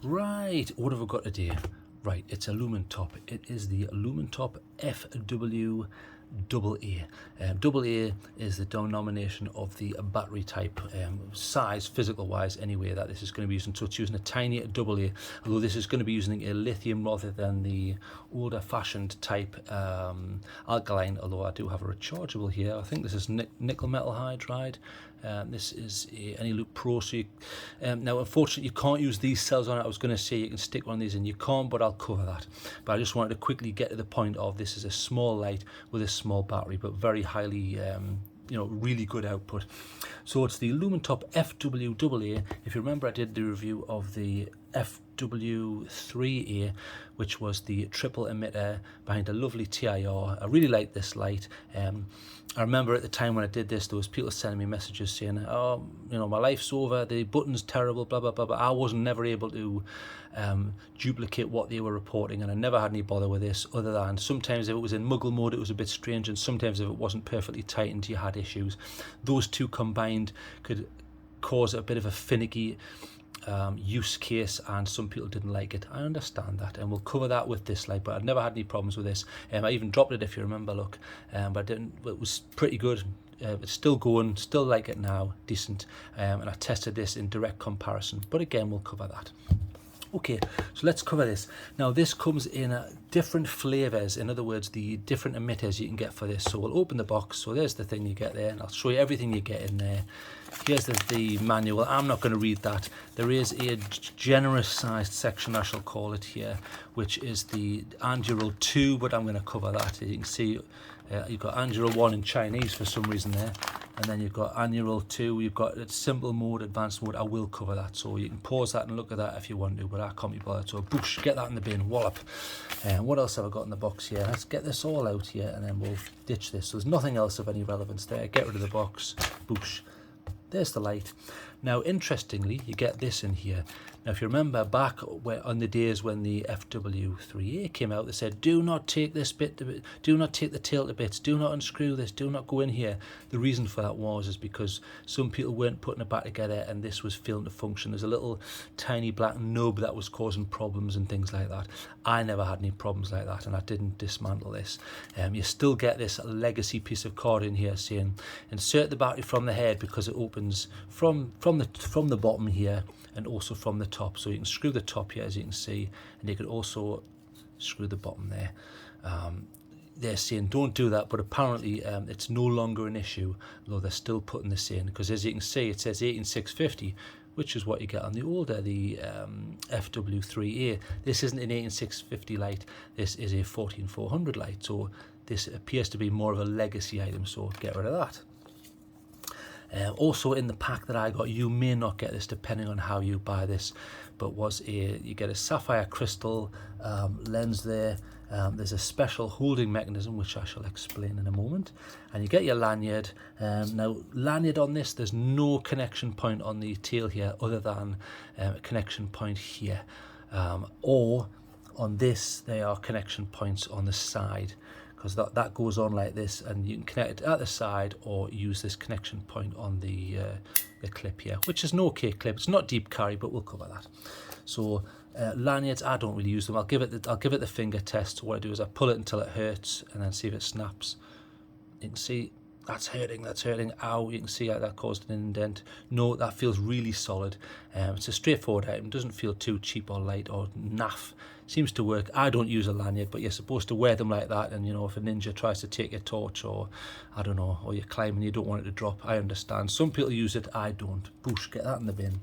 Right, what have we got today? Right, it's a Lumintop. It is the Lumintop FWAA. AA is the denomination of the battery type, size, physical wise anyway, that this is going to be using. So it's using a tiny AA, although this is going to be using a lithium rather than the older fashioned type alkaline, although I do have a rechargeable here. I think this is nickel metal hydride. This is a Eneloop Pro. So you, now unfortunately you can't use these cells on it. I was going to say you can stick one of these in, you can't, but I'll cover that. But I just wanted to quickly get to the point of this is a small light with a small battery, but very highly really good output. So it's the Lumintop FWAA. If you remember, I did the review of the FW3A, which was the triple emitter behind a lovely TIR. I really like this light. I remember at the time when I did this, there was people sending me messages saying, oh, my life's over, the button's terrible, blah, blah, blah, but I wasn't never able to duplicate what they were reporting, and I never had any bother with this, other than sometimes if it was in muggle mode, it was a bit strange, and sometimes if it wasn't perfectly tightened, you had issues. Those two combined could cause a bit of a finicky use case, and some people didn't like it. I understand that, and we'll cover that with this light, but I've never had any problems with this. I even dropped it, if you remember, look, but I didn't. It was pretty good. It's still going, still like it now, decent, and I tested this in direct comparison, but again we'll cover that. Okay, so let's cover this. Now this comes in different flavors, in other words, the different emitters you can get for this. So we'll open the box. So there's the thing you get there, and I'll show you everything you get in there. Here's the manual. I'm not going to read that. There is a generous sized section, I shall call it here, which is the Anduril 2, but I'm going to cover that. You can see you've got Anduril 1 in Chinese for some reason there, and then you've got Anduril 2, you've got simple mode, advanced mode. I will cover that, so you can pause that and look at that if you want to, but I can't be bothered. So boosh, get that in the bin, wallop. What else have I got in the box here? Let's get this all out here, and then we'll ditch this. So there's nothing else of any relevance there. Get rid of the box, boosh. There's the light. Now, interestingly, you get this in here. Now, if you remember back on the days when the FW3A came out, they said, do not take this bit, do not take the tail to bits, do not unscrew this, do not go in here. The reason for that is because some people weren't putting it back together, and this was failing to function. There's a little tiny black nub that was causing problems and things like that. I never had any problems like that, and I didn't dismantle this. You still get this legacy piece of card in here saying, insert the battery from the head, because it opens from the bottom here, and also from the top. So you can screw the top here, as you can see, and you can also screw the bottom there. They're saying don't do that, but apparently it's no longer an issue, though they're still putting this in, because as you can see, it says 18650, which is what you get on the older, the FW3A. This isn't an 18650 light, this is a 14400 light, so this appears to be more of a legacy item, so get rid of that. Also in the pack that I got, you may not get this depending on how you buy this, but you get a sapphire crystal lens there. There's a special holding mechanism, which I shall explain in a moment, and you get your lanyard. Now, lanyard on this, there's no connection point on the tail here other than a connection point here, or on this there are connection points on the side, because that goes on like this, and you can connect it at the side or use this connection point on the clip here, which is an okay clip. It's not deep carry, but we'll cover that. So lanyards, I don't really use them. I'll give it the finger test. What I do is I pull it until it hurts, and then see if it snaps. You can see that's hurting. Ow! You can see how that caused an indent. No, that feels really solid. It's a straightforward item. It doesn't feel too cheap or light or naff. Seems to work. I don't use a lanyard, but you're supposed to wear them like that, and if a ninja tries to take your torch, or I don't know, or you're climbing, you don't want it to drop. I understand. Some people use it, I don't. Boosh, get that in the bin.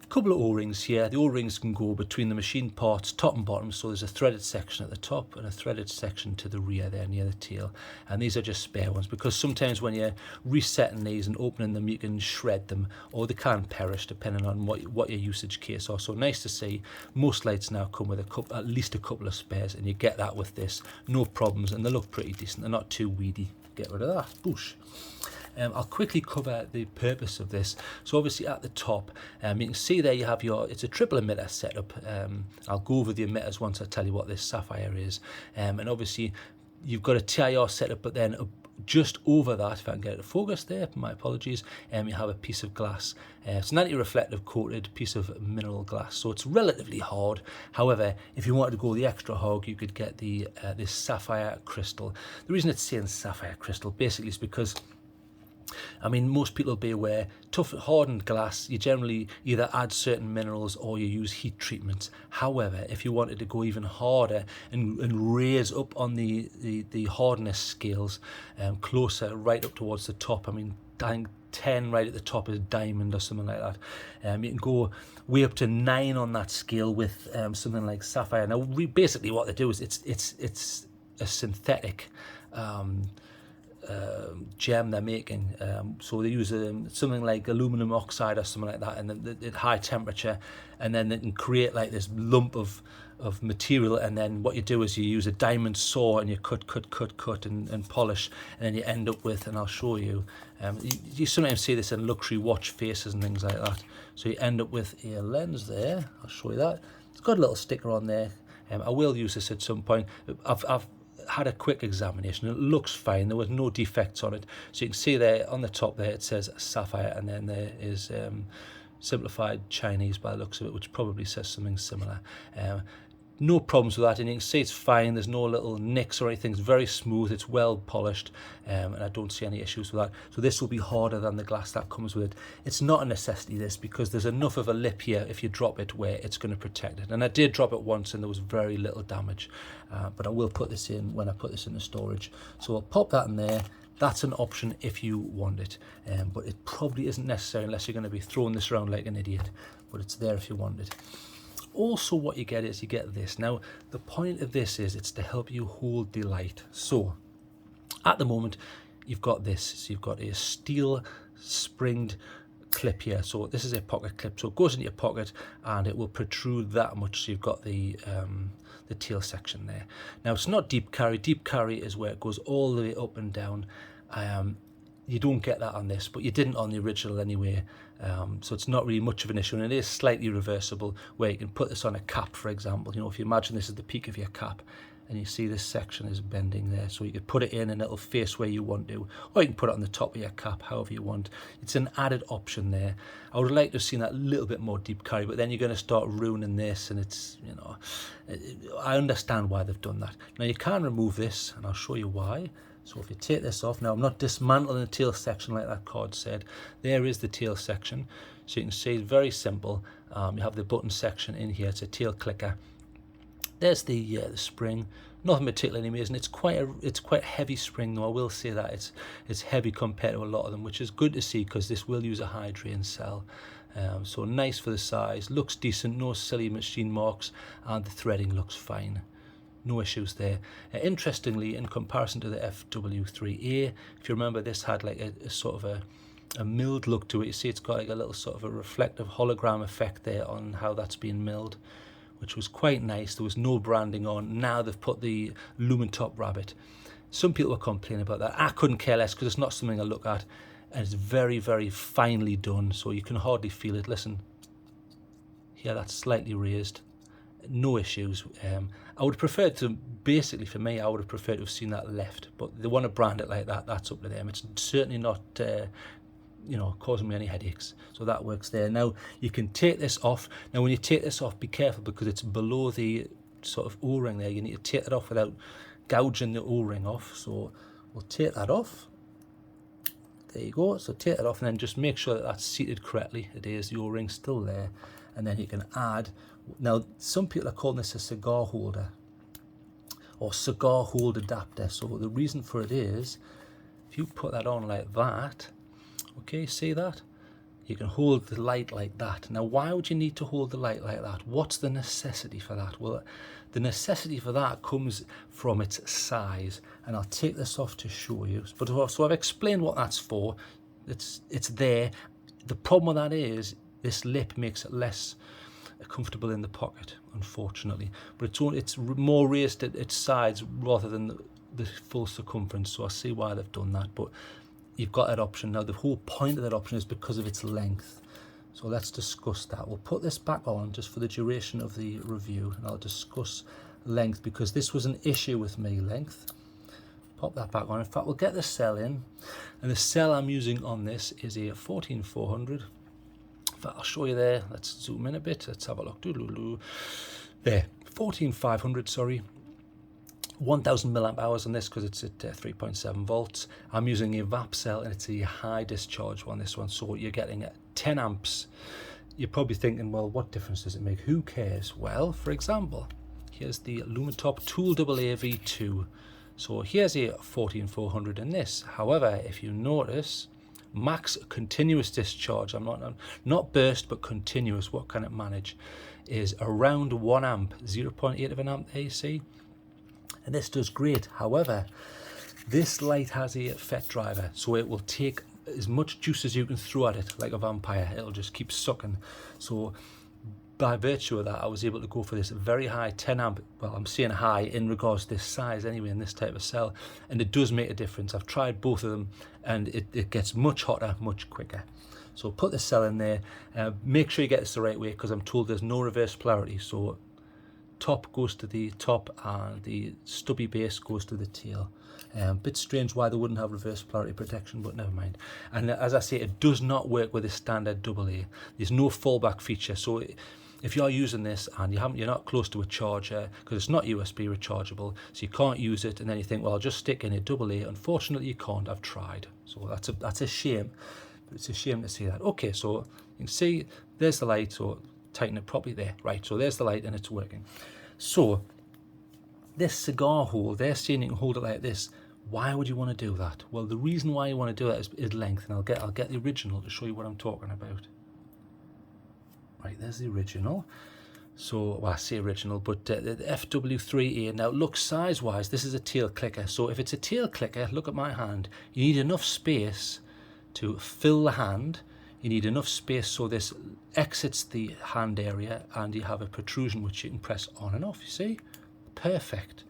Couple of O-rings here. The O-rings can go between the machine parts, top and bottom, so there's a threaded section at the top and a threaded section to the rear there near the tail, and these are just spare ones, because sometimes when you're resetting these and opening them, you can shred them, or they can perish depending on what your usage case are. So nice to see most lights now come with at least a couple of spares, and you get that with this, no problems, and they look pretty decent. They're not too weedy. Get rid of that. Boosh. I'll quickly cover the purpose of this. So obviously at the top, you can see there you have it's a triple emitter setup. I'll go over the emitters once I tell you what this sapphire is. And obviously you've got a TIR setup, but then just over that, if I can get it to focus there, my apologies, you have a piece of glass. It's an anti-reflective coated piece of mineral glass, so it's relatively hard. However, if you wanted to go the extra hog, you could get the this sapphire crystal. The reason it's saying sapphire crystal basically is because, I mean, most people will be aware, tough hardened glass, you generally either add certain minerals or you use heat treatments. However, if you wanted to go even harder and raise up on the hardness scales, closer, right up towards the top, I mean, I think 10 right at the top is diamond or something like that. You can go way up to 9 on that scale with something like sapphire. Now, basically what they do is it's a synthetic gem they're making, so they use something like aluminum oxide or something like that, and then at high temperature, and then they can create like this lump of material, and then what you do is you use a diamond saw and you cut and polish, and then you end up with, and I'll show you, you sometimes see this in luxury watch faces and things like that, so you end up with a lens there. I'll show you that. It's got a little sticker on there. I will use this at some point. I've had a quick examination. It looks fine. There was no defects on it. So you can see there on the top there it says sapphire, and then there is simplified Chinese by the looks of it, which probably says something similar. No problems with that, and you can see it's fine. There's no little nicks or anything. It's very smooth. It's well polished, and I don't see any issues with that. So this will be harder than the glass that comes with it. It's not a necessity, this, because there's enough of a lip here if you drop it where it's going to protect it. And I did drop it once and there was very little damage, but I will put this in when I put this into storage. So I'll pop that in there. That's an option if you want it, but it probably isn't necessary unless you're going to be throwing this around like an idiot, but it's there if you want it. Also, what you get is you get this. Now, the point of this is it's to help you hold the light. So, at the moment, you've got this. So you've got a steel springed clip here. So this is a pocket clip. So it goes into your pocket and it will protrude that much. So you've got the tail section there. Now, it's not deep carry. Deep carry is where it goes all the way up and down. You don't get that on this, but you didn't on the original anyway, so it's not really much of an issue, and it is slightly reversible, where you can put this on a cap, for example. You know, if you imagine this is the peak of your cap and you see this section is bending there, so you could put it in and it'll face where you want to, or you can put it on the top of your cap, however you want. It's an added option there. I would like to have seen that a little bit more deep carry, but then you're going to start ruining this, and it's, you know, I understand why they've done that. Now, you can remove this, and I'll show you why. So if you take this off, now I'm not dismantling the tail section like that card said. There is the tail section. So you can see it's very simple. You have the button section in here. It's a tail clicker. There's the spring. Nothing particularly amazing. It's quite a heavy spring, though. I will say that it's heavy compared to a lot of them, which is good to see because this will use a high drain cell. So nice for the size. Looks decent. No silly machine marks, and the threading looks fine. No issues there. Interestingly, in comparison to the FWAA, if you remember, this had like a sort of a milled look to it. You see it's got like a little sort of a reflective hologram effect there on how that's been milled, which was quite nice. There was no branding on. Now they've put the Lumintop rabbit. Some people were complaining about that. I couldn't care less because it's not something I look at, and it's very, very finely done, so you can hardly feel it. Listen, here that's slightly raised. No issues. I would have preferred to, basically for me, I would have preferred to have seen that left, but they want to brand it like that. That's up to them. It's certainly not, you know, causing me any headaches. So that works there. Now you can take this off. Now when you take this off, be careful because it's below the sort of O-ring there. You need to take it off without gouging the O-ring off. So we'll take that off. There you go. So take it off and then just make sure that that's seated correctly. It is. The O-ring's still there. And then you can add. Now, some people are calling this a cigar holder or cigar hold adapter. So the reason for it is, if you put that on like that, okay, see that? You can hold the light like that. Now, why would you need to hold the light like that? What's the necessity for that? Well, the necessity for that comes from its size. And I'll take this off to show you. But so I've explained what that's for. It's there. The problem with that is this lip makes it less comfortable in the pocket, unfortunately, but it's more raised at its sides rather than the full circumference, so I see why they've done that, but you've got that option. Now the whole point of that option is because of its length, so let's discuss that. We'll put this back on just for the duration of the review, and I'll discuss length because this was an issue with me, length. pop that back on. In fact, we'll get the cell in, and the cell I'm using on this is a 14400. In fact, I'll show you there. Let's zoom in a bit. Let's have a look. There, 14500, sorry. 1000 milliamp hours on this because it's at 3.7 volts. I'm using a VAP cell, and it's a high discharge one, this one, so you're getting 10 amps. You're probably thinking, well, what difference does it make? Who cares? Well, for example, here's the Lumintop Tool AA V2. So here's a 14400 in this. However, if you notice, max continuous discharge, I'm not burst, but continuous, what can it manage, is around 1 amp, 0.8 of an amp AC. And this does great. However, this light has a FET driver, so it will take as much juice as you can throw at it, like a vampire. It'll just keep sucking. So by virtue of that, I was able to go for this very high 10 amp, well, I'm saying high in regards to this size anyway, in this type of cell, and it does make a difference. I've tried both of them, and it gets much hotter, much quicker. So put the cell in there. Make sure you get this the right way, because I'm told there's no reverse polarity. So top goes to the top and the stubby base goes to the tail. Bit strange why they wouldn't have reverse polarity protection, but never mind. And as I say, it does not work with a standard AA. There's no fallback feature. So if you're using this and you're not close to a charger, because it's not USB rechargeable, so you can't use it, and then you think, well, I'll just stick in a AA. Unfortunately, you can't. I've tried. So that's a shame. It's a shame to see that. Okay, so you can see there's the light. So tighten it properly there. Right, so there's the light and it's working. So this cigar hole, they're saying you can hold it like this. Why would you want to do that? Well, the reason why you want to do that is length, and I'll get the original to show you what I'm talking about. Right, there's the original. So, well, I say original, but the FW3A. Now, look, size-wise, this is a tail clicker. So if it's a tail clicker, look at my hand. You need enough space to fill the hand. You need enough space so this exits the hand area, and you have a protrusion which you can press on and off, you see? Perfect.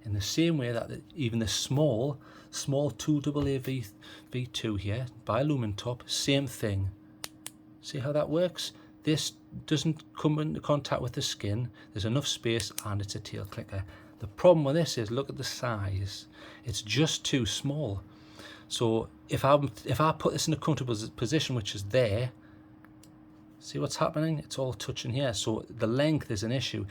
In the same way that even the small Tool AA V2 here by Lumintop, same thing. See how that works? This doesn't come into contact with the skin. There's enough space, and it's a tail clicker. The problem with this is, look at the size. It's just too small. So if I put this in a comfortable position, which is there, see what's happening? It's all touching here. So the length is an issue.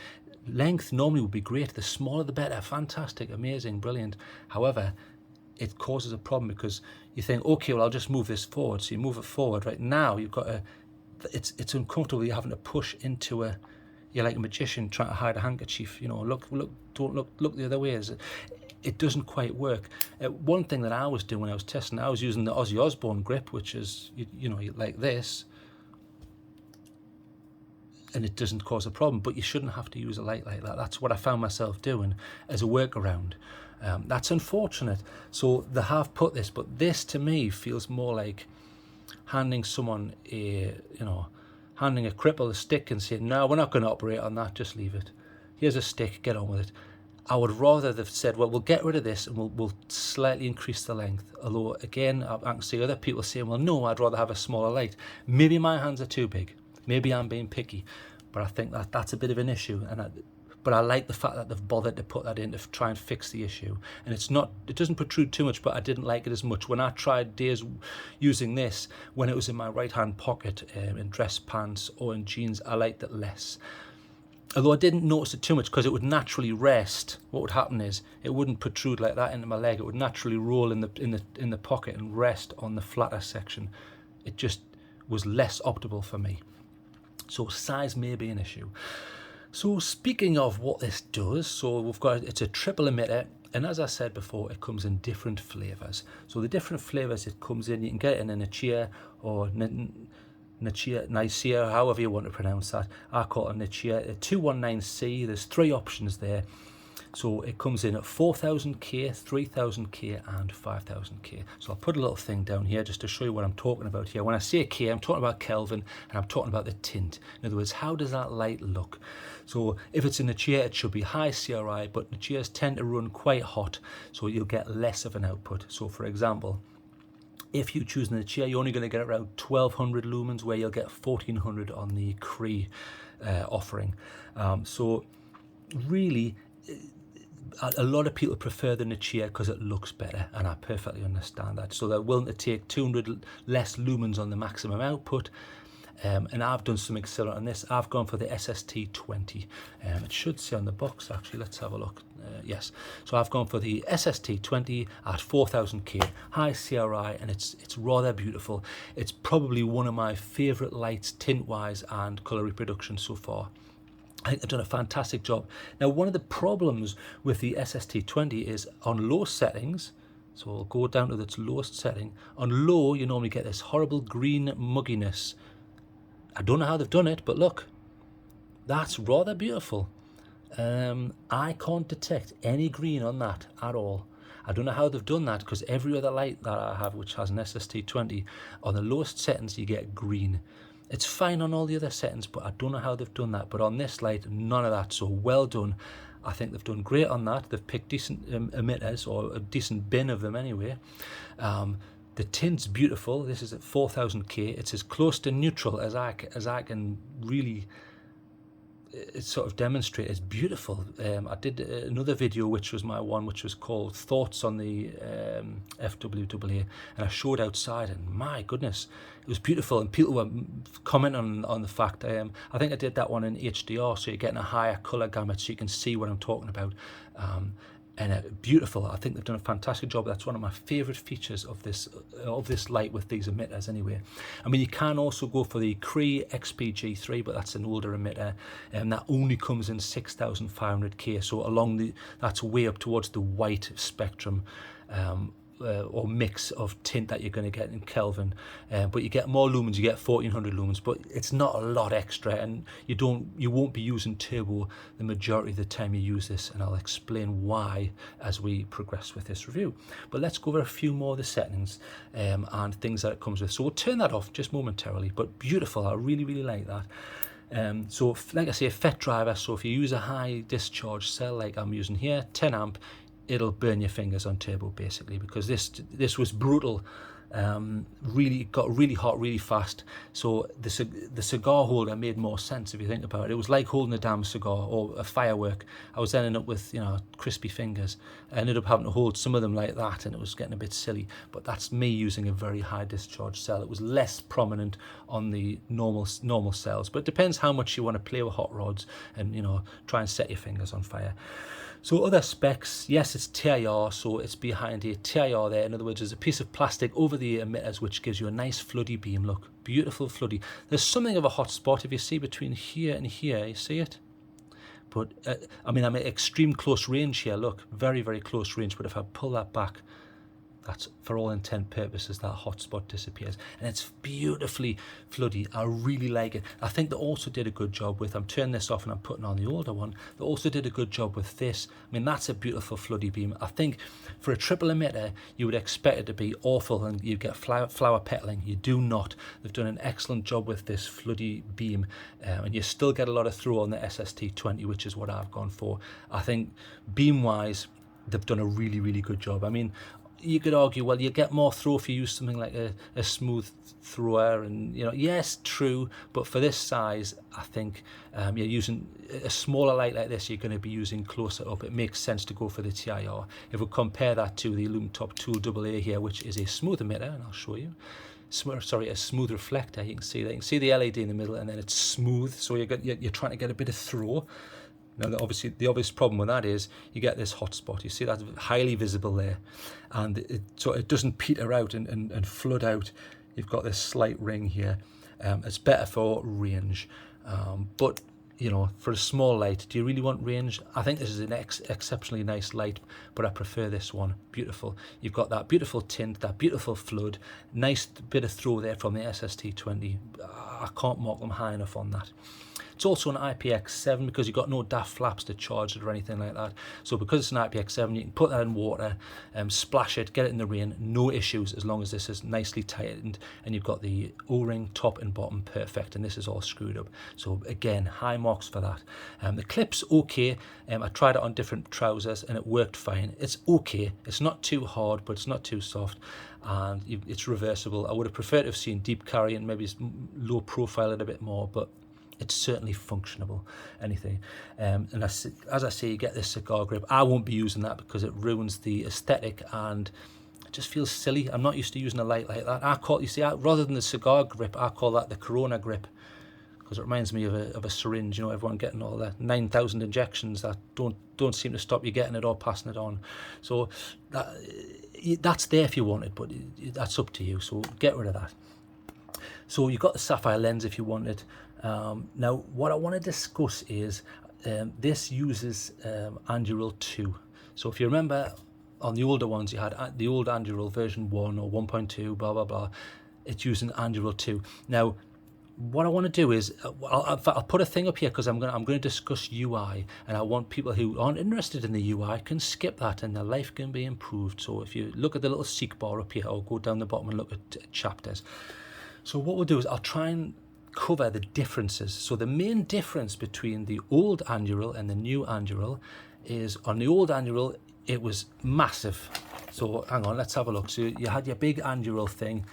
Length normally would be great. The smaller the better. Fantastic, amazing, brilliant. However, it causes a problem because you think, okay, well, I'll just move this forward. So you move it forward. Right now, you've got it's uncomfortable. You're having to push into you're like a magician trying to hide a handkerchief. You know, don't look the other way. It doesn't quite work. One thing that I was doing when I was testing, I was using the Ozzy Osbourne grip, which is, you know, like this, and it doesn't cause a problem. But you shouldn't have to use a light like that. That's what I found myself doing as a workaround. That's unfortunate. So they have put this, but this to me feels more like handing someone handing a cripple a stick and saying, no, we're not going to operate on that, just leave it. Here's a stick, get on with it. I would rather have said, well, we'll get rid of this and we'll slightly increase the length. Although, again, I can see other people saying, well, no, I'd rather have a smaller light. Maybe my hands are too big. Maybe I'm being picky. But I think that's a bit of an issue. But I like the fact that they've bothered to put that in to try and fix the issue. And it doesn't protrude too much, but I didn't like it as much. When I tried days using this, when it was in my right-hand pocket, in dress pants or in jeans, I liked it less. Although I didn't notice it too much because it would naturally rest. What would happen is it wouldn't protrude like that into my leg. It would naturally roll in the pocket and rest on the flatter section. It just was less optimal for me. So size may be an issue. So speaking of what this does, so it's a triple emitter, and as I said before, it comes in different flavors. So the different flavors it comes in, you can get it in a Nichia or Nicaea, however you want to pronounce that. I call it a Nichia, a 219C. There's 3 options there. So it comes in at 4000K, 3000K and 5000K. So I'll put a little thing down here just to show you what I'm talking about here. When I say K, I'm talking about Kelvin, and I'm talking about the tint. In other words, how does that light look? So if it's a Nichia, it should be high CRI, but Nichias tend to run quite hot, so you'll get less of an output. So for example, if you choose the Nichia, you're only going to get around 1200 lumens, where you'll get 1400 on the Cree offering. So really, a lot of people prefer the Nichia because it looks better, and I perfectly understand that. So they're willing to take 200 less lumens on the maximum output. And I've done something similar on this. I've gone for the SST20. It should say on the box, actually. Let's have a look. Yes. So I've gone for the SST20 at 4000K, high CRI, and it's rather beautiful. It's probably one of my favourite lights, tint-wise and colour reproduction so far. I think they've done a fantastic job. Now, one of the problems with the SST20 is on low settings, so I'll go down to its lowest setting. On low, you normally get this horrible green mugginess. I don't know how they've done it, but look, that's rather beautiful. I can't detect any green on that at all. I don't know how they've done that, because every other light that I have which has an SST20, on the lowest settings you get green. It's fine on all the other settings, but I don't know how they've done that. But on this light, none of that, so well done. I think they've done great on that. They've picked decent emitters, or a decent bin of them anyway. The tint's beautiful. This is at 4000K. It's as close to neutral as I can really sort of demonstrate. It's beautiful. I did another video, which was my one, which was called Thoughts on the FWAA, and I showed outside, and my goodness, it was beautiful. And people were commenting on the fact, I think I did that one in HDR, so you're getting a higher colour gamut, so you can see what I'm talking about. And beautiful. I think they've done a fantastic job. That's one of my favourite features of this light with these emitters anyway. I mean, you can also go for the Cree XPG3, but that's an older emitter, and that only comes in 6500K. So that's way up towards the white spectrum. Or mix of tint that you're going to get in Kelvin, but you get more lumens. You get 1400 lumens, but it's not a lot extra, and you won't be using turbo the majority of the time you use this, and I'll explain why as we progress with this review. But let's go over a few more of the settings and things that it comes with. So we'll turn that off just momentarily, but beautiful. I really like that. So like I say, a FET driver, so if you use a high discharge cell like I'm using here, 10 amp, it'll burn your fingers on turbo basically, because this was brutal. Really got really hot really fast. So the cigar holder made more sense if you think about it. It was like holding a damn cigar or a firework. I was ending up with crispy fingers. I ended up having to hold some of them like that, and it was getting a bit silly. But that's me using a very high discharge cell. It was less prominent on the normal cells, but it depends how much you want to play with hot rods and try and set your fingers on fire. So other specs, yes, it's TIR, so it's behind a TIR there. In other words, there's a piece of plastic over the emitters which gives you a nice floody beam. Look, beautiful floody. There's something of a hot spot if you see between here and here. You see it? But I mean, I'm at extreme close range here. Look, very close range. But if I pull that back, that's, for all intent purposes, that hot spot disappears, and it's beautifully floody. I really like it. I think they also did a good job with, I'm turning this off and I'm putting on the older one, they also did a good job with this. I mean, that's a beautiful floody beam. I think for a triple emitter you would expect it to be awful and you get flower petaling. You do not. They've done an excellent job with this floody beam, and you still get a lot of throw on the SST20, which is what I've gone for. I think beam wise they've done a really good job. I mean, you could argue, well, you get more throw if you use something like a smooth thrower, and yes, true, but for this size, I think you're using a smaller light like this, you're going to be using closer up. It makes sense to go for the TIR. If we compare that to the Lumintop FWAA here, which is a smooth emitter, and I'll show you. A smooth reflector. You can see that. You can see the LED in the middle, and then it's smooth. So you're trying to get a bit of throw. Now, obviously, the obvious problem with that is you get this hot spot. You see that's highly visible there, and so it doesn't peter out and flood out. You've got this slight ring here. It's better for range, but for a small light, do you really want range? I think this is an exceptionally nice light, but I prefer this one. Beautiful. You've got that beautiful tint, that beautiful flood, nice bit of throw there from the SST20. I can't mark them high enough on that. It's also an IPX7 because you've got no daft flaps to charge it or anything like that. So because it's an IPX7, you can put that in water, splash it, get it in the rain, no issues, as long as this is nicely tightened and you've got the O-ring top and bottom perfect, and this is all screwed up. So again, high marks for that. The clip's okay. I tried it on different trousers and it worked fine. It's okay. It's not too hard, but it's not too soft, and it's reversible. I would have preferred to have seen deep carry and maybe low profile it a bit more, but it's certainly functionable, anything. And as I say, you get this cigar grip. I won't be using that because it ruins the aesthetic and it just feels silly. I'm not used to using a light like that. Rather than the cigar grip, I call that the Corona grip, because it reminds me of a syringe. You know, everyone getting all the 9,000 injections that don't seem to stop you getting it or passing it on. So that's there if you want it, but that's up to you. So get rid of that. So you've got the sapphire lens if you want it. Now, what I want to discuss is this uses Anduril 2. So if you remember, on the older ones, you had the old Anduril version 1 or 1.2, blah, blah, blah. It's using Anduril 2. Now, what I want to do is, I'll put a thing up here because I'm going to discuss UI, and I want people who aren't interested in the UI can skip that and their life can be improved. So if you look at the little seek bar up here, or go down the bottom and look at chapters. So what we'll do is I'll try and cover the differences. So the main difference between the old Anduril and the new Anduril is, on the old Anduril, it was massive. So hang on, let's have a look. So you had your big Anduril thing.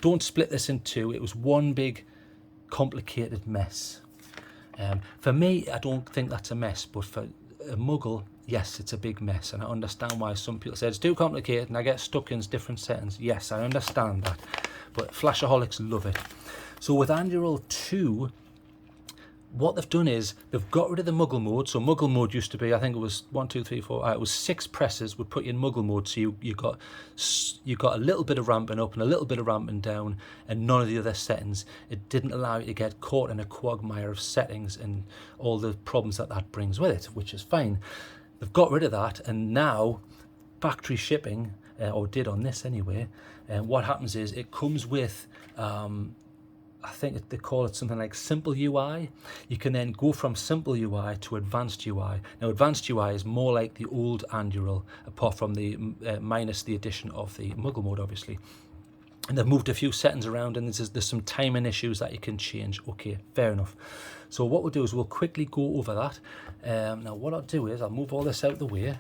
Don't split this in two. It was one big complicated mess. For me, I don't think that's a mess, but for a muggle, yes, it's a big mess. And I understand why some people say it's too complicated and I get stuck in different settings. Yes, I understand that. But flashaholics love it. So with Anduril 2, what they've done is they've got rid of the muggle mode. So muggle mode used to be, I think it was 1, 2, 3, 4. It was 6 presses would put you in muggle mode. So you got a little bit of ramping up and a little bit of ramping down, and none of the other settings. It didn't allow you to get caught in a quagmire of settings and all the problems that brings with it, which is fine. They've got rid of that, and now factory shipping, or did on this anyway. And what happens is it comes with, I think they call it something like simple UI. You can then go from simple UI to advanced UI. Now, advanced UI is more like the old Anduril, apart from the minus the addition of the muggle mode, obviously. And they've moved a few settings around, and there's some timing issues that you can change. Okay, fair enough. So what we'll do is we'll quickly go over that. Now, what I'll do is I'll move all this out the way.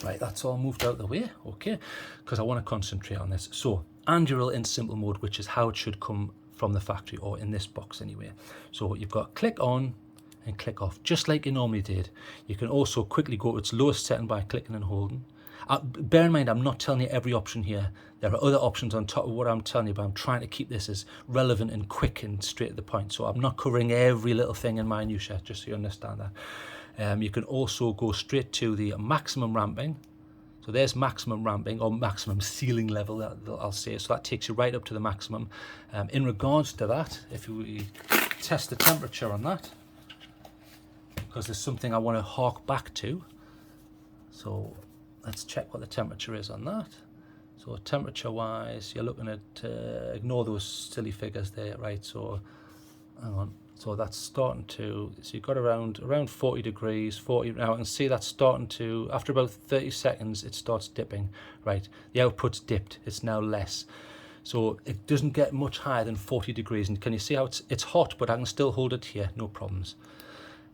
Right, that's all moved out the way, okay, because I want to concentrate on this. So, Anduril in simple mode, which is how it should come from the factory, or in this box anyway. So you've got click on and click off, just like you normally did. You can also quickly go to its lowest setting by clicking and holding. Bear in mind, I'm not telling you every option here. There are other options on top of what I'm telling you, but I'm trying to keep this as relevant and quick and straight to the point. So I'm not covering every little thing in minutiae, just so you understand that. You can also go straight to the maximum ramping. So there's maximum ramping, or maximum ceiling level, I'll say. So that takes you right up to the maximum. In regards to that, if we test the temperature on that, because there's something I want to hark back to. So let's check what the temperature is on that. So temperature wise, you're looking at, ignore those silly figures there, right? So hang on. So that's starting to, so you've got around 40 degrees, 40, now I can see that's starting to, after about 30 seconds, it starts dipping, right? The output's dipped, it's now less. So it doesn't get much higher than 40 degrees. And can you see how it's hot, but I can still hold it here, no problems.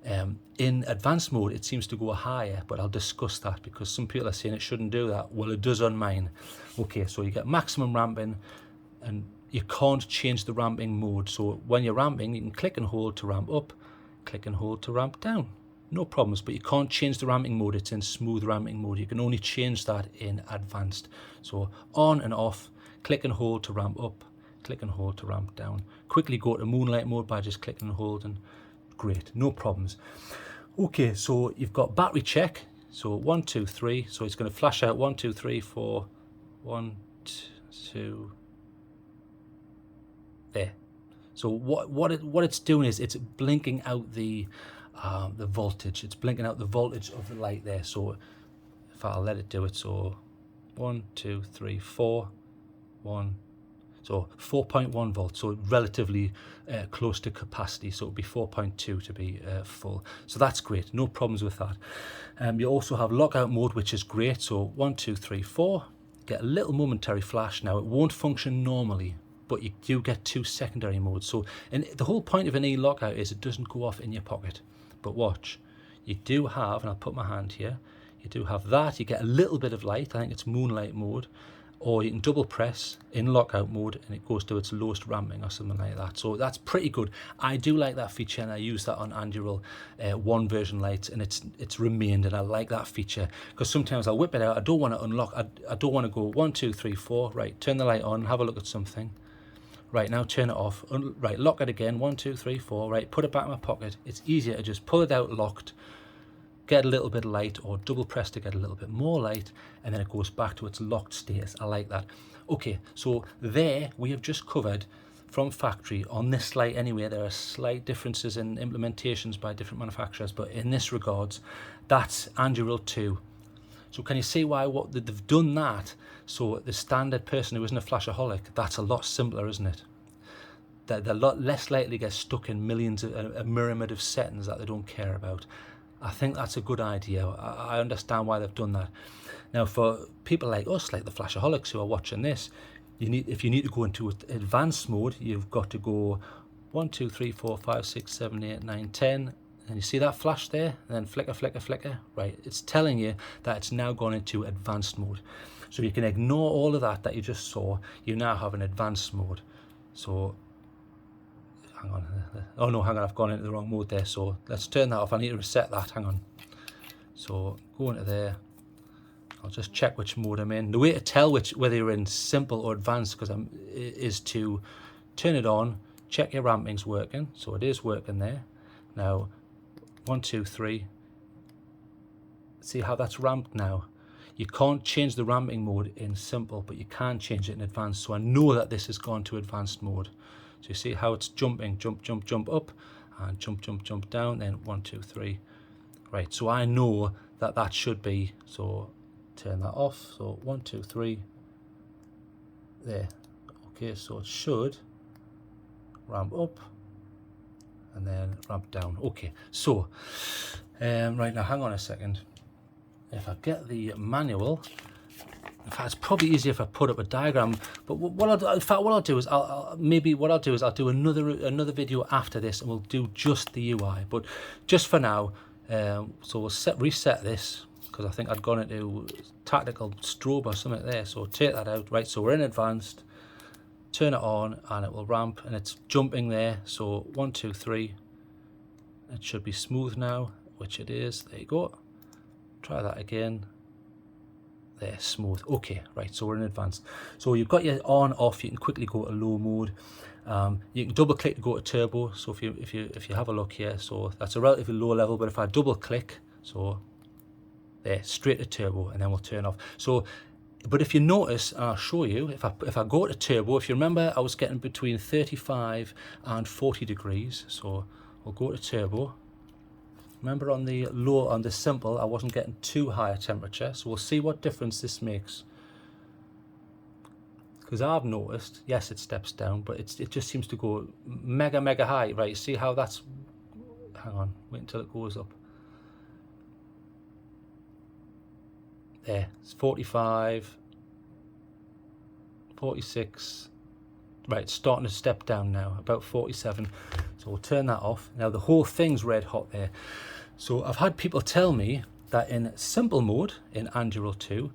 In advanced mode, it seems to go higher, but I'll discuss that because some people are saying it shouldn't do that. Well, it does on mine. Okay, so you get maximum ramping, and you can't change the ramping mode. So when you're ramping, you can click and hold to ramp up, click and hold to ramp down. No problems, but you can't change the ramping mode. It's in smooth ramping mode. You can only change that in advanced. So on and off, click and hold to ramp up, click and hold to ramp down. Quickly go to moonlight mode by just clicking and holding. Great, no problems. Okay, so you've got battery check. So 1, 2, 3. So it's going to flash out 1, 2, 3, 4, 1, 2. There. So what it's doing is it's blinking out the voltage. It's blinking out the voltage of the light there. So if I'll let it do it, so 1, 2, 3, 4, 1. So 4.1 volts, so relatively close to capacity. So it would be 4.2 to be full. So that's great, no problems with that. You also have lockout mode, which is great. So 1, 2, 3, 4. Get a little momentary flash. Now it won't function normally, but you do get 2 secondary modes. So, and the whole point of an e-lockout is it doesn't go off in your pocket. But watch, you do have, and I'll put my hand here, you do have that. You get a little bit of light. I think it's moonlight mode. or you can double press in lockout mode and it goes to its lowest ramping or something like that. So that's pretty good. I do like that feature, and I use that on Anduril 1 version lights, and it's remained, and I like that feature because sometimes I'll whip it out. I don't want to unlock. I don't want to go 1 2 3 4. Right, turn the light on, have a look at something. Right, now turn it off. Right, lock it again. 1 2 3 4. Right, put it back in my pocket. It's easier to just pull it out locked, get a little bit of light, or double press to get a little bit more light, and then it goes back to its locked status. I like that. Okay, so there we have just covered from factory on this light anyway. There are slight differences in implementations by different manufacturers, but in this regards, that's Anduril 2. So can you see why they've done that? So the standard person who isn't a flashaholic, that's a lot simpler, isn't it? They're a lot less likely to get stuck in millions of a myriad of settings that they don't care about. I think that's a good idea. I understand why they've done that. Now, for people like us, like the flashaholics who are watching this, if you need to go into advanced mode, you've got to go 1 2 3 4 5 6 7 8 9 10. And you see that flash there, and then flicker, flicker, flicker. Right, it's telling you that it's now gone into advanced mode. So you can ignore all of that you just saw. You now have an advanced mode. So hang on. Oh no, hang on, I've gone into the wrong mode there. So let's turn that off. I need to reset that. Hang on. So go into there. I'll just check which mode I'm in. The way to tell whether you're in simple or advanced is to turn it on, check your ramping's working. So it is working there. Now 1 2 3. See how that's ramped now? You can't change the ramping mode in simple, but you can change it in advanced. So I know that this has gone to advanced mode. So you see how it's jumping, jump, jump, jump up, and jump, jump, jump down, then 1 2 3. Right, so I know that should be, so turn that off. So 1 2 3. There. Okay, so it should ramp up and then ramp down. Okay, so right now, hang on a second. If I get the manual, in fact, it's probably easier if I put up a diagram. But what I'll do is I'll do another video after this, and we'll do just the UI. But just for now, so we'll reset this because I think I'd gone into tactical strobe or something there. So take that out. Right, so we're in advanced. Turn it on, and it will ramp, and it's jumping there. So 1 2 3. It should be smooth now, which it is. There you go. Try that again. There, smooth. Okay, right, so we're in advanced. So you've got your on, off. You can quickly go to low mode. You can double click to go to turbo. So if you have a look here, so that's a relatively low level, but if I double click, so there, straight to turbo, and then we'll turn off. So, but if you notice, and I'll show you, if I go to turbo, if you remember, I was getting between 35 and 40 degrees. So we'll go to turbo. Remember on the simple, I wasn't getting too high a temperature, so we'll see what difference this makes. Because I've noticed, yes, it steps down, but it just seems to go mega high. Right, see how that's, hang on, wait until it goes up. There, it's 45, 46. Right, it's starting to step down now, about 47. So we'll turn that off. Now the whole thing's red hot there. So I've had people tell me that in simple mode, in Anduril 2,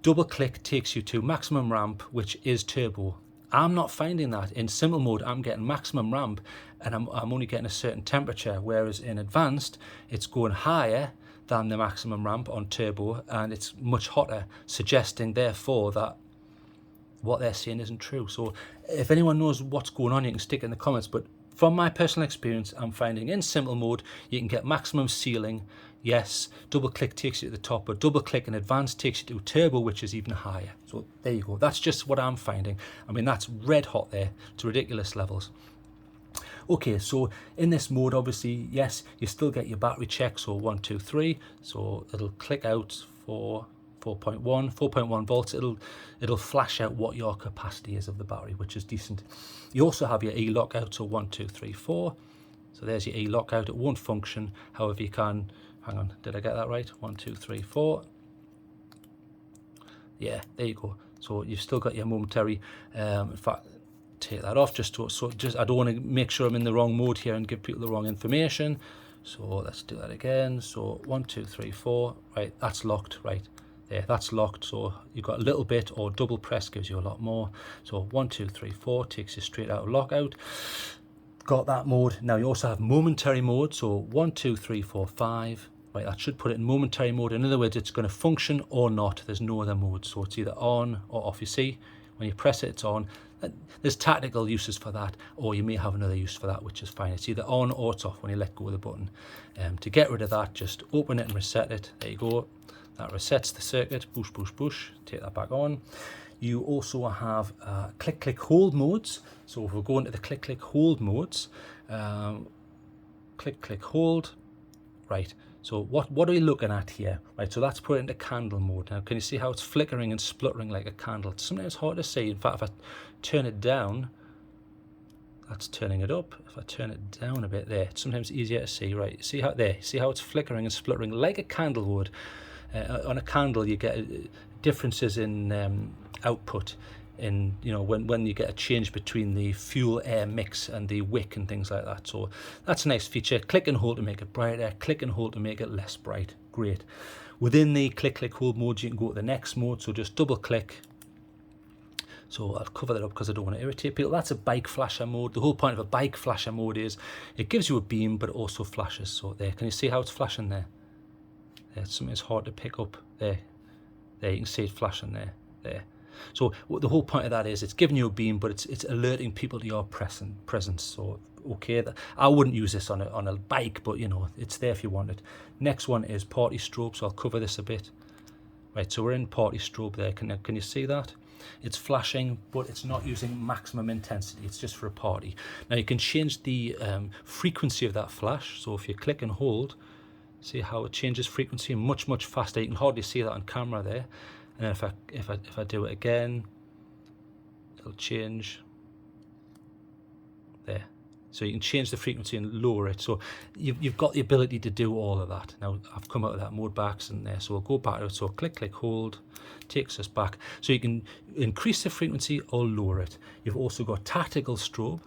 double click takes you to maximum ramp, which is turbo. I'm not finding that. In simple mode, I'm getting maximum ramp, and I'm only getting a certain temperature, whereas in advanced, it's going higher than the maximum ramp on turbo, and it's much hotter, suggesting therefore that what they're saying isn't true. So if anyone knows what's going on, you can stick it in the comments. But from my personal experience, I'm finding in simple mode, you can get maximum sealing. Yes, double click takes you to the top, but double click in advanced takes you to turbo, which is even higher. So there you go. That's just what I'm finding. I mean, that's red hot there to ridiculous levels. Okay, so in this mode, obviously, yes, you still get your battery check. So 1 2 3. So it'll click out for 4.1 volts. It'll flash out what your capacity is of the battery, which is decent. You also have your E lockout, so 1 2 3 4. So there's your E lockout. It won't function, however you can, hang on, did I get that right? 1 2 3 4. Yeah, there you go. So you've still got your momentary, in fact, take that off just I don't want to make sure I'm in the wrong mode here and give people the wrong information. So let's do that again. So 1 2 3 4. Right, that's locked. Right, There, that's locked, so you've got a little bit, or double press gives you a lot more. So 1, 2, 3, 4 takes you straight out of lockout. Got that mode. Now you also have momentary mode, so 1, 2, 3, 4, 5. Right, that should put it in momentary mode. In other words, it's going to function or not. There's no other mode, so it's either on or off. You see, when you press it, it's on. There's tactical uses for that, or you may have another use for that, which is fine. It's either on or it's off when you let go of the button. To get rid of that, just open it and reset it. There you go. That resets the circuit. Push, push, push. Take that back on. You also have click, click, hold modes. So if we go into the click, click, hold modes, click, click, hold. Right. So what are we looking at here? Right, so that's put into candle mode. Now, can you see how it's flickering and spluttering like a candle? It's sometimes hard to see. In fact, if I turn it down, that's turning it up. If I turn it down a bit there, it's sometimes easier to see. Right, see how it's flickering and spluttering like a candle would. On a candle, you get differences in output. In, you know, when you get a change between the fuel air mix and the wick and things like that. So that's a nice feature. Click and hold to make it brighter, click and hold to make it less bright. Great. Within the click, click, hold mode, you can go to the next mode. So just double click. So I'll cover that up because I don't want to irritate people. That's a bike flasher mode. The whole point of a bike flasher mode is it gives you a beam, but it also flashes. So there, can you see how it's flashing there? There's something that's hard to pick up there. There, you can see it flashing there. There. So the whole point of that is it's giving you a beam, but it's alerting people to your presence. So okay, I wouldn't use this on a bike, but you know, it's there if you want it. Next one is party strobe, so I'll cover this a bit. Right, so we're in party strobe there. Can you see that? It's flashing, but it's not using maximum intensity. It's just for a party. Now you can change the frequency of that flash. So if you click and hold, see how it changes frequency much, much faster. You can hardly see that on camera there. And then if I do it again, it'll change there. So you can change the frequency and lower it. So you've got the ability to do all of that. Now I've come out of that mode by accident there. So we'll go back to it. So click, click, hold, takes us back. So you can increase the frequency or lower it. You've also got tactical strobe.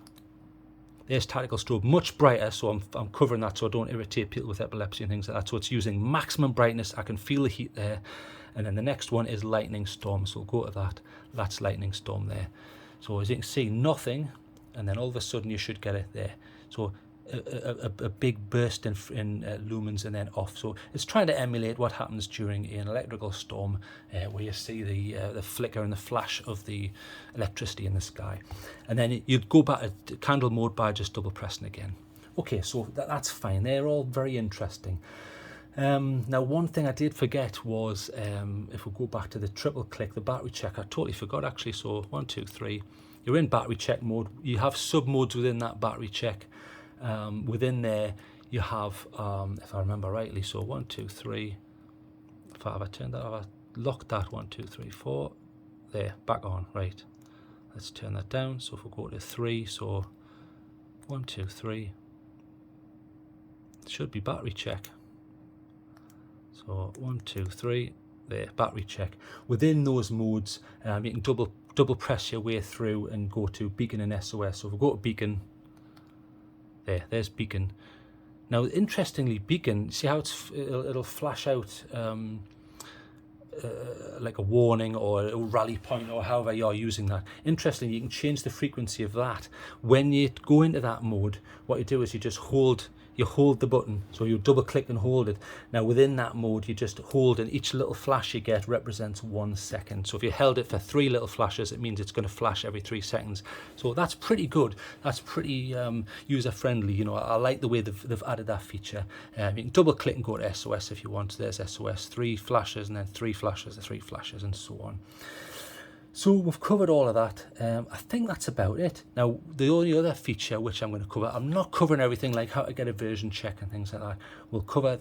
There's tactical strobe, much brighter, so I'm covering that so I don't irritate people with epilepsy and things like that. So it's using maximum brightness. I can feel the heat there. And then the next one is lightning storm, so we'll go to that. That's lightning storm there. So as you can see, nothing, and then all of a sudden you should get it there. So a big burst in lumens and then off. So it's trying to emulate what happens during an electrical storm, where you see the flicker and the flash of the electricity in the sky. And then you'd go back to candle mode by just double pressing again. Okay, so that's fine. They're all very interesting. Now one thing I did forget was, if we go back to the triple click, the battery check, I totally forgot actually. So 1, 2, 3, you're in battery check mode. You have sub modes within that battery check. Within there you have, if I remember rightly, so 1, 2, 3, have I turned that off? I locked that, 1, 2, 3, 4, there, back on. Right, let's turn that down. So if we go to 3, so 1, 2, 3, it should be battery check. So 1, 2, 3, there, battery check. Within those modes, you can double press your way through and go to beacon and SOS. So if we go to beacon, there's beacon. Now, interestingly, beacon, see how it'll flash out like a warning or a rally point or however you're using that. Interestingly, you can change the frequency of that. When you go into that mode, what you do is you just hold the button, so you double click and hold it. Now within that mode you just hold, and each little flash you get represents 1 second. So if you held it for 3 little flashes, it means it's going to flash every 3 seconds. So that's pretty good. That's pretty user friendly. You know, I like the way they've added that feature. You can double click and go to SOS if you want. There's SOS, 3 flashes, and then 3 flashes, 3 flashes, and so on. So we've covered all of that. I think that's about it. Now, the only other feature which I'm going to cover, I'm not covering everything like how to get a version check and things like that. We'll cover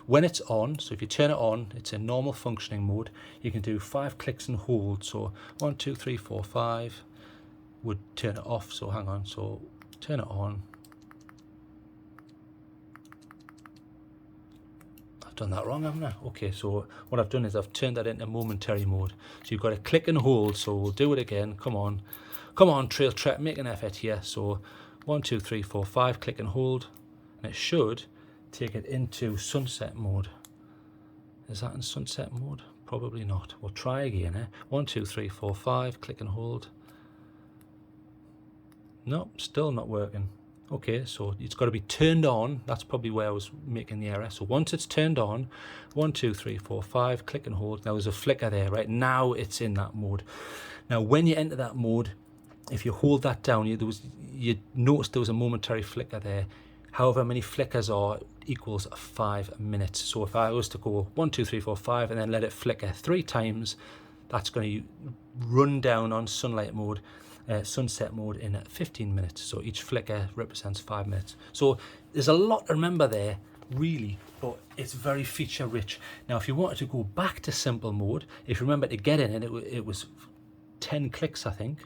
when it's on. So if you turn it on, it's in normal functioning mode. You can do 5 clicks and hold. So 1, 2, 3, 4, 5 would turn it off. So hang on. So turn it on. Done that wrong, haven't I? Okay, so what I've done is I've turned that into momentary mode. So you've got to click and hold. So we'll do it again. Come on, TrailTrek, make an effort here. So 1, 2, 3, 4, 5, click and hold, and it should take it into sunset mode. Is that in sunset mode? Probably not. We'll try again. 1, 2, 3, 4, 5. Click and hold. No, still not working. Okay, so it's got to be turned on. That's probably where I was making the error. So once it's turned on, 1, 2, 3, 4, 5, click and hold. Now there's a flicker there, right? Now it's in that mode. Now when you enter that mode, if you hold that down, you notice there was a momentary flicker there. However many flickers are equals 5 minutes. So if I was to go 1, 2, 3, 4, 5 and then let it flicker 3 times, that's going to run down on sunset mode in 15 minutes. So each flicker represents 5 minutes. So there's a lot to remember there, really, but it's very feature rich. Now if you wanted to go back to simple mode, if you remember to get in it was 10 clicks, I think.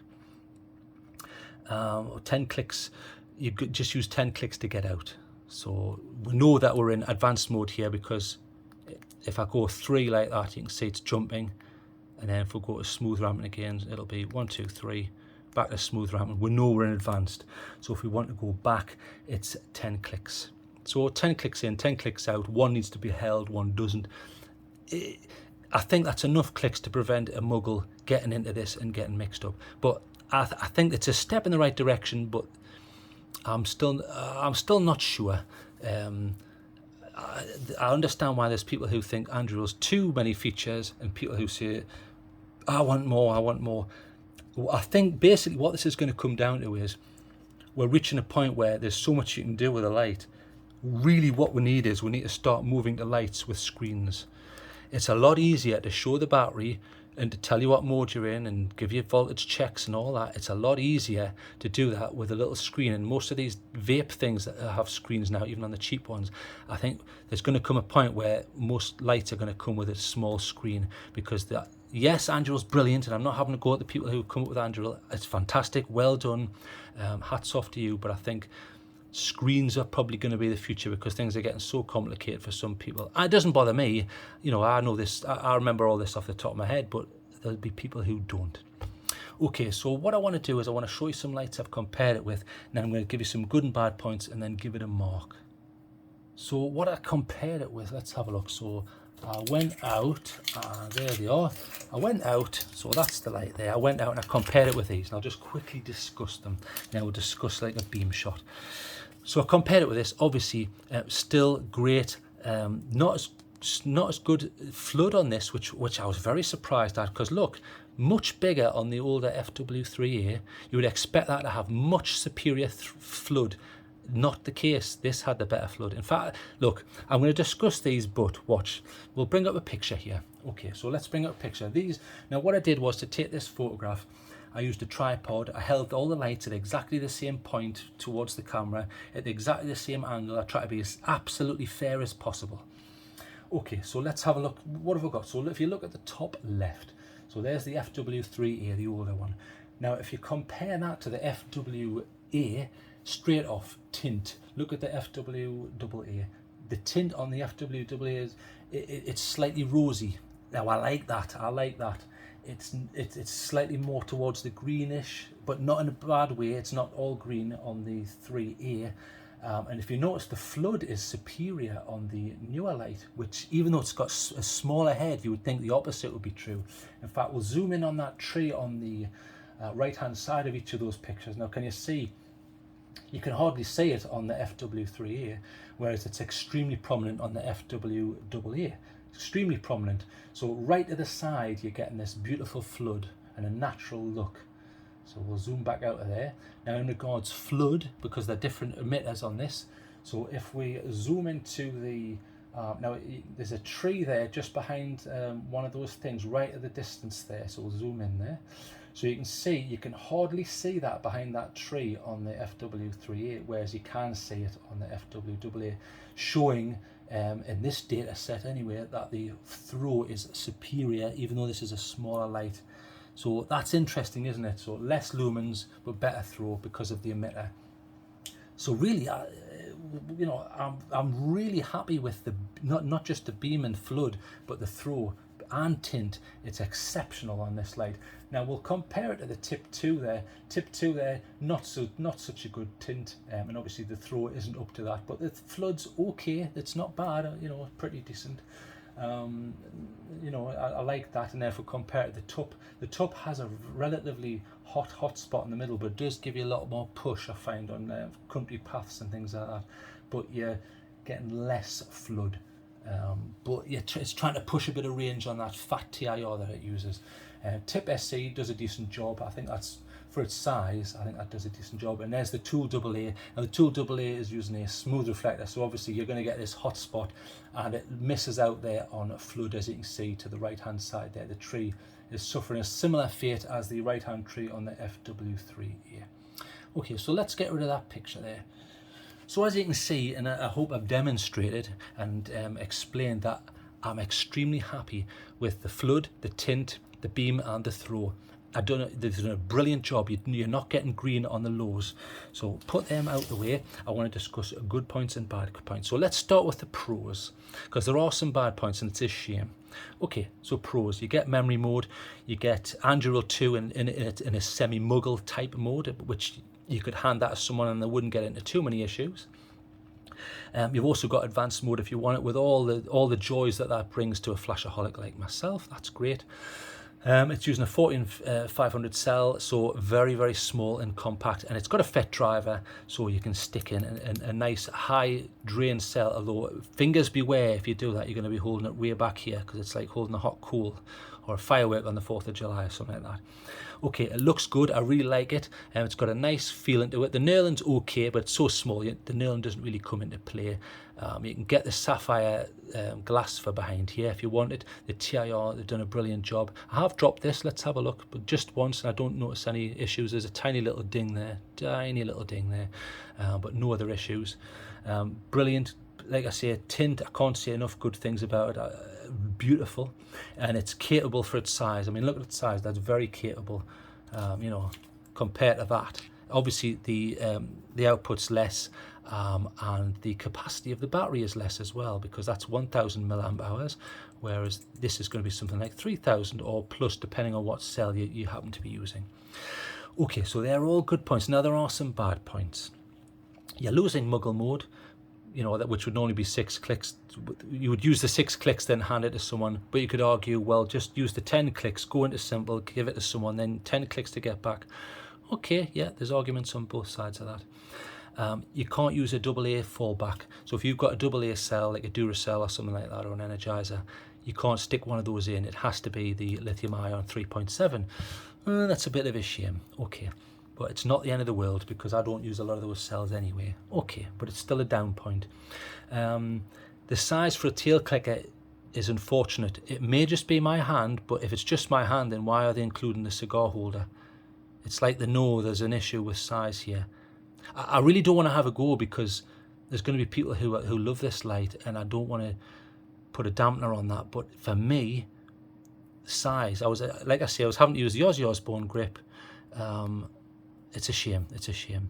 10 clicks, you could just use 10 clicks to get out. So we know that we're in advanced mode here, because if I go 3 like that, you can see it's jumping. And then if we go to smooth ramping again, it'll be 1, 2, 3, back to smooth ramping. We know we're in advanced. So if we want to go back, it's 10 clicks. So 10 clicks in, 10 clicks out. One needs to be held, one doesn't. I think that's enough clicks to prevent a muggle getting into this and getting mixed up. But I think it's a step in the right direction, but I'm still not sure. I understand why there's people who think Anduril's too many features, and people who say, I want more, I want more. I think basically what this is going to come down to is we're reaching a point where there's so much you can do with a light. Really what we need to start moving to lights with screens. It's a lot easier to show the battery and to tell you what mode you're in and give you voltage checks and all that. It's a lot easier to do that with a little screen. And most of these vape things that have screens now, even on the cheap ones, I think there's going to come a point where most lights are going to come with a small screen, because yes, Anduril's brilliant, and I'm not having to go at the people who come up with Anduril. It's fantastic, well done, hats off to you, but I think screens are probably going to be the future, because things are getting so complicated for some people. It doesn't bother me, I know this, I remember all this off the top of my head, but there'll be people who don't. Okay, so what I want to do is I want to show you some lights I've compared it with, and then I'm going to give you some good and bad points and then give it a mark. So what I compared it with, let's have a look. So I went out, there they are. I went out, so that's the light there. I went out and I compared it with these, and I'll just quickly discuss them. Now we'll discuss like a beam shot. So I compared it with this, obviously still great, not as good flood on this, which I was very surprised at, because look, much bigger on the older FW3A. You would expect that to have much superior flood. Not the case. This had the better flood. In fact, look, I'm going to discuss these, but watch. We'll bring up a picture here. Okay, so let's bring up a picture. Now what I did was to take this photograph, I used a tripod. I held all the lights at exactly the same point towards the camera, at exactly the same angle. I try to be as absolutely fair as possible. Okay, so let's have a look. What have I got? So if you look at the top left, so there's the FW3A, the older one. Now, if you compare that to the FWA, straight off, tint. Look at the FWAA. The tint on the FWAA it's slightly rosy. Now, I like that. It's slightly more towards the greenish, but not in a bad way. It's not all green on the 3A. And if you notice, the flood is superior on the newer light, which even though it's got a smaller head, you would think the opposite would be true. In fact, we'll zoom in on that tree on the right-hand side of each of those pictures. Now, can you see? You can hardly see it on the FW3A, whereas it's extremely prominent on the FWAA. Extremely prominent. So right to the side, you're getting this beautiful flood and a natural look. So we'll zoom back out of there. Now in regards flood, because they're different emitters on this, so if we zoom into the, now there's a tree there just behind one of those things right at the distance there, so we'll zoom in there. So you can see, you can hardly see that behind that tree on the FW3A, whereas you can see it on the FWAA, showing in this data set anyway that the throw is superior, even though this is a smaller light. So that's interesting, isn't it? So less lumens but better throw because of the emitter. So really, I'm really happy with the not just the beam and flood, but the throw and tint. It's exceptional on this light. Now we'll compare it to the tip 2 there. Tip 2 there, not such a good tint, and obviously the throw isn't up to that, but the flood's okay. It's not bad, pretty decent. You know, I like that. And therefore, compared to the top has a relatively hot spot in the middle, but it does give you a lot more push, I find, on country paths and things like that. But you're getting less flood. But yeah, it's trying to push a bit of range on that fat TIR that it uses. Tip SC does a decent job. I think that's, for its size, I think that does a decent job. And there's the Tool AA. Now the Tool AA is using a smooth reflector, so obviously you're going to get this hot spot, and it misses out there on flood, as you can see to the right hand side there. The tree is suffering a similar fate as the right hand tree on the FW3A. Okay, so let's get rid of that picture there. So as you can see, and I hope I've demonstrated and explained that I'm extremely happy with the flood, the tint, the beam and the throw. They've done a brilliant job. You're not getting green on the lows. So put them out the way. I want to discuss good points and bad points. So let's start with the pros, because there are some bad points and it's a shame. Okay, so pros. You get memory mode. You get Anduril 2 in a semi-muggle type mode, which you could hand that to someone and they wouldn't get into too many issues. You've also got advanced mode if you want it, with all the joys that brings to a flashaholic like myself. That's great. It's using a 14500 cell, so very, very small and compact, and it's got a FET driver, so you can stick in a nice high drain cell, although fingers beware if you do that, you're going to be holding it way back here, because it's like holding a hot coal or a firework on the 4th of July or something like that. Okay, it looks good. I really like it. It's got a nice feeling to it. The knurling's okay, but it's so small, the knurling doesn't really come into play. You can get the sapphire glass for behind here if you want it. The TIR, they've done a brilliant job. I have dropped this, let's have a look, but just once, and I don't notice any issues. There's a tiny little ding there, but no other issues. Brilliant. Like I say, tint, I can't say enough good things about it. Beautiful, and it's capable for its size. I mean, look at its size, that's very capable. You know, compared to that, obviously the output's less, and the capacity of the battery is less as well, because that's 1000 milliamp hours, whereas this is going to be something like 3000 or plus, depending on what cell you happen to be using. Okay, so they're all good points. Now there are some bad points. You're losing muggle mode, you know, that which would only be 6 clicks. You would use the 6 clicks, then hand it to someone, but you could argue, well, just use the 10 clicks, go into simple, give it to someone, then 10 clicks to get back. Okay, yeah, there's arguments on both sides of that. You can't use a AA fallback. So if you've got a AA cell, like a Duracell or something like that, or an Energizer, you can't stick one of those in. It has to be the lithium ion 3.7. That's a bit of a shame. Okay, but it's not the end of the world, because I don't use a lot of those cells anyway. Okay, but it's still a down point. The size for a tail clicker is unfortunate. It may just be my hand, but if it's just my hand, then why are they including the cigar holder? It's like they know there's an issue with size here. I really don't want to have a go, because there's going to be people who love this light, and I don't want to put a dampener on that. But for me, size, I was having to use the Ozzy Osbourne grip. It's a shame. It's a shame.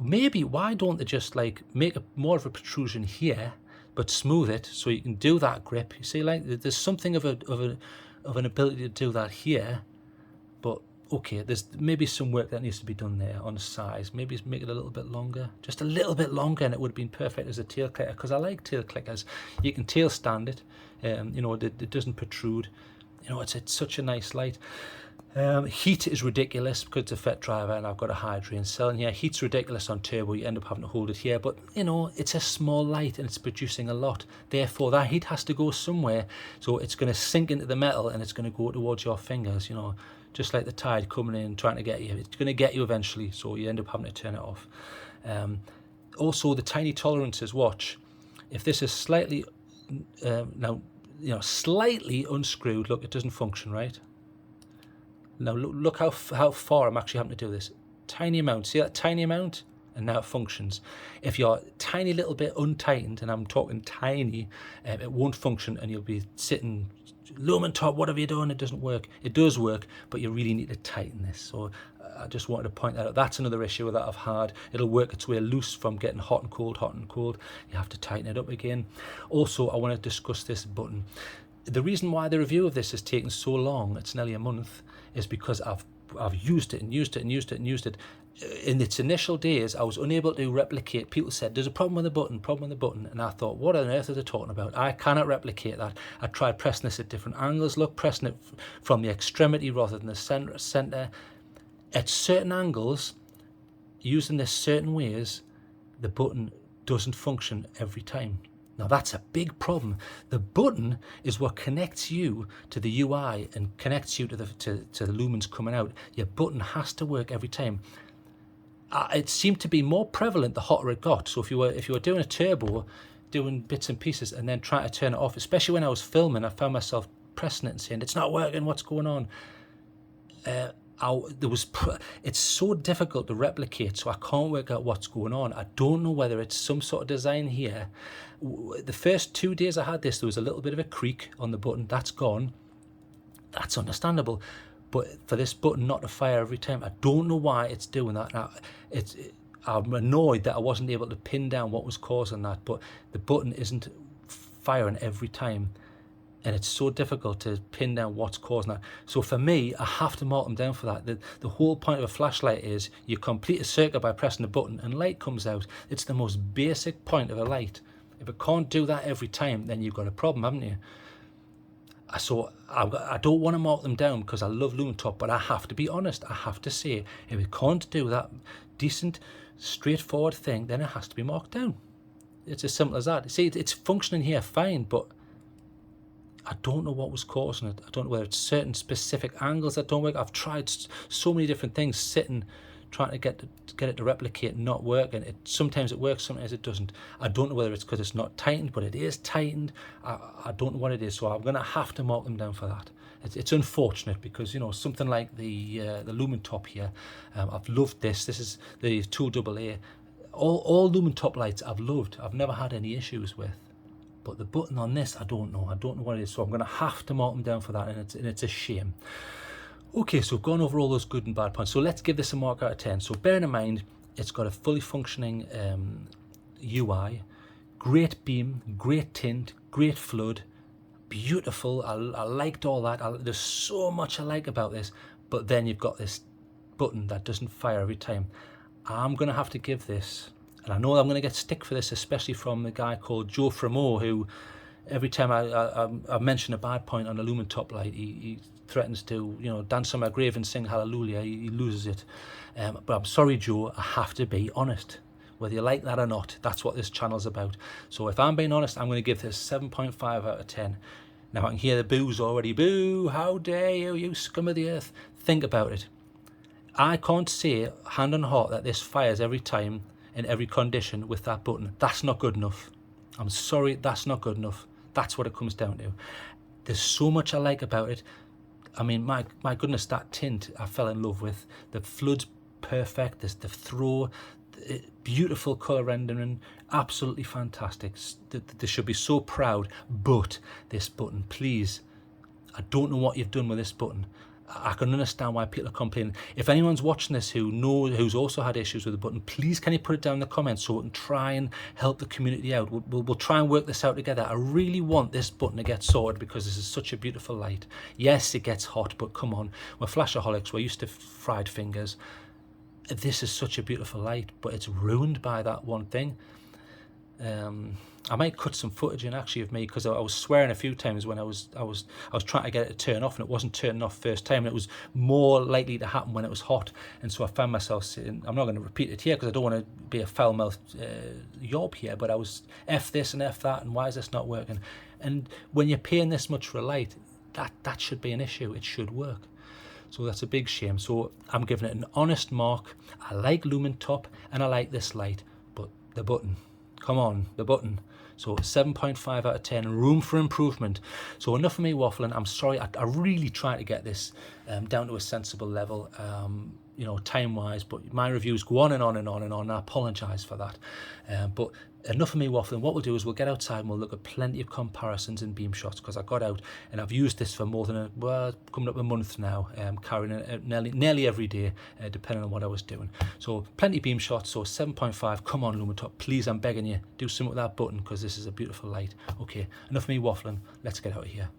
Maybe why don't they just like make more of a protrusion here, but smooth it so you can do that grip? You see, like there's something of an ability to do that here, but okay, there's maybe some work that needs to be done there on size. Maybe make it a little bit longer, just a little bit longer, and it would have been perfect as a tail clicker, because I like tail clickers. You can tail stand it, you know, it doesn't protrude. You know, it's such a nice light. Heat is ridiculous because it's a FET driver and I've got a high drain cell in here. Heat's ridiculous on turbo, you end up having to hold it here, but you know, it's a small light and it's producing a lot. Therefore, that heat has to go somewhere, so it's going to sink into the metal and it's going to go towards your fingers, you know, just like the tide coming in trying to get you. It's going to get you eventually, so you end up having to turn it off. Also, the tiny tolerances, watch. If this is slightly, now, you know, slightly unscrewed, look, it doesn't function, right? Now look how far I'm actually having to do this. Tiny amount, see that tiny amount? And now it functions. If you're a tiny little bit untightened, and I'm talking tiny, it won't function and you'll be sitting, Lumintop, what have you done? It doesn't work. It does work, but you really need to tighten this. So I just wanted to point that out. That's another issue that I've had. It'll work its way loose from getting hot and cold, hot and cold. You have to tighten it up again. Also, I want to discuss this button. The reason why the review of this has taken so long, it's nearly a month, is because I've used it and used it and used it and used it. in its initial days, I was unable to replicate. People said, there's a problem with the button, and I thought, what on earth are they talking about? I cannot replicate that. I tried pressing this at different angles, pressing it from the extremity rather than the center. At certain angles, using this certain ways, the button doesn't function every time. Now that's a big problem. The button is what connects you to the UI and connects you to the lumens coming out. Your button has to work every time. It seemed to be more prevalent the hotter it got. So if you were doing a turbo, doing bits and pieces, and then trying to turn it off, especially when I was filming, I found myself pressing it and saying, "It's not working. What's going on?" It's so difficult to replicate, so I can't work out what's going on. I don't know whether it's some sort of design here. The first 2 days I had this, there was a little bit of a creak on the button. That's gone. That's understandable. But for this button not to fire every time, I don't know why it's doing that. Now, I'm annoyed that I wasn't able to pin down what was causing that, but the button isn't firing every time. And it's so difficult to pin down what's causing that. So for me, I have to mark them down for that. The whole point of a flashlight is you complete a circuit by pressing the button and light comes out. It's the most basic point of a light. If it can't do that every time, then you've got a problem, haven't you? So I don't want to mark them down because I love Lumintop, but I have to be honest. I have to say, if it can't do that decent, straightforward thing, then it has to be marked down. It's as simple as that. See, it's functioning here fine, but I don't know what was causing it. I don't know whether it's certain specific angles that don't work. I've tried so many different things, sitting, trying to get it to replicate, not working. Sometimes it works, sometimes it doesn't. I don't know whether it's because it's not tightened, but it is tightened. I don't know what it is, so I'm going to have to mark them down for that. It's unfortunate because, you know, something like the Lumintop here, I've loved this. This is the Tool AA. All Lumintop lights I've loved. I've never had any issues with. But the button on this, I don't know what it is, so I'm going to have to mark them down for that, and it's a shame. Okay, so we've gone over all those good and bad points, so let's give this a mark out of 10. So bearing in mind, it's got a fully functioning UI, great beam, great tint, great flood, beautiful. I liked all that. There's so much I like about this, but then you've got this button that doesn't fire every time. I'm going to have to give this, and I know I'm going to get stick for this, especially from a guy called Joe Framo, who every time I mention a bad point on a Lumintop light, he threatens to, you know, dance on my grave and sing hallelujah. He loses it. But I'm sorry, Joe, I have to be honest. Whether you like that or not, that's what this channel's about. So if I'm being honest, I'm going to give this 7.5 out of 10. Now I can hear the boos already. Boo, how dare you, you scum of the earth. Think about it. I can't say, hand on heart, that this fires every time in every condition with that button. That's not good enough. I'm sorry, that's not good enough. That's what it comes down to. There's so much I like about it. I mean, my goodness, that tint I fell in love with. The flood's perfect. There's the throw, beautiful colour rendering, absolutely fantastic. They should be so proud. But this button, please, I don't know what you've done with this button. I can understand why people are complaining. If anyone's watching this who's also had issues with the button, please can you put it down in the comments so we can try and help the community out. We'll try and work this out together. I really want this button to get sorted because this is such a beautiful light. Yes, it gets hot, but come on, we're flashaholics, we're used to fried fingers. This is such a beautiful light, but it's ruined by that one thing. I might cut some footage in actually of me, because I was swearing a few times when I was trying to get it to turn off, and it wasn't turning off first time, and it was more likely to happen when it was hot. And so I found myself sitting, I'm not going to repeat it here because I don't want to be a foul-mouthed yob here, but I was F this and F that, and why is this not working? And when you're paying this much for a light, that should be an issue. It should work. So that's a big shame. So I'm giving it an honest mark. I like Lumintop and I like this light, but the button, come on, the button. So 7.5 out of 10, room for improvement. So enough of me waffling. I'm sorry, I really try to get this down to a sensible level, you know, time-wise, but my reviews go on and on and on and on, and I apologise for that. But enough of me waffling. What we'll do is we'll get outside and we'll look at plenty of comparisons and beam shots, because I got out and I've used this for more than coming up a month now, carrying it nearly every day, depending on what I was doing. So plenty of beam shots. So 7.5. Come on, Lumintop, please, I'm begging you, do something with that button, because this is a beautiful light. Okay, enough of me waffling. Let's get out of here.